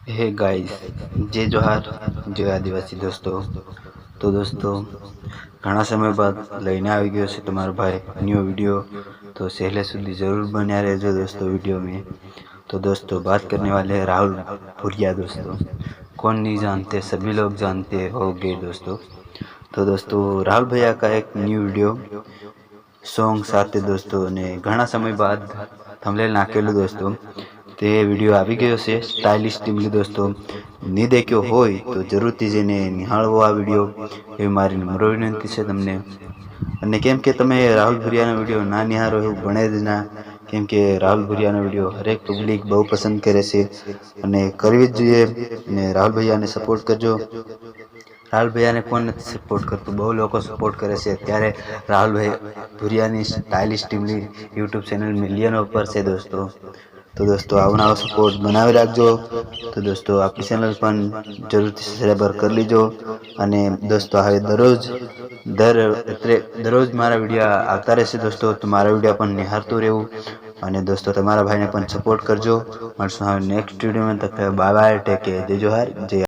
Hey guys, जय जोहार, जय आदिवासी दोस्तों। तो दोस्तों घना समय बाद लईने આવી ગયો છે તમારો ભાઈ न्यू वीडियो। तो सहले સુધી जरूर बन्या रहजो दोस्तों वीडियो में। तो दोस्तों बात करने वाले हैं राहुल भूरिया दोस्तों। कौन नहीं जानते, सभी लोग जानते होंगे दोस्तों। तो दोस्तों राहुल भैया का एक न्यू वीडियो सॉन्ग સાથે दोस्तों ने घना समय बाद थंबनेल નાખેલું दोस्तों। તે વિડીયો આવી ગયો છે સ્ટાઇલિશ ટીમલી दोस्तों। ની દેખ્યો હોય તો જરૂરથી જઈને નિહાળવો આ વિડીયો, એવી મારી નમ્ર વિનંતી છે તમને। અને કેમ કે તમે રાહુલ ભુરિયાનો વિડીયો ના નિહાળો એવું બને જ ના, કેમ કે રાહુલ ભુરિયાનો વિડીયો હરેક પબ્લિક બહુ પસંદ કરે છે અને કરવી જ જોઈએ। અને રાહુલ ભૈયાને સપોર્ટ કરજો। રાહુલ ભૈયાને કોણ નથી સપોર્ટ કરતું, બહુ લોકો સપોર્ટ કરે છે। અત્યારે રાહુલ ભુરિયાની સ્ટાઇલિશ ટીમલી યુટ્યુબ ચેનલ મિલિયનો પર છે दोस्तों। तो दोस्तों आवनाव सपोर्ट बनावी राखजो। तो दोस्तों आपकी चैनल पर जरूर सब्सक्राइबर कर लीजो। અને दोस्तों હવે દરરોજ મારા વિડીયો આવતા રહેશે दोस्तों। તો મારા વિડીયો પણ નિહાળતું રહેવું અને दोस्तों તમારા ભાઈને પણ સપોર્ટ કરજો। મળશું હવે નેક્સ્ટ વિડીયોમાં। તક બાય બાય, ટેક કેર, જય જોહાર, જય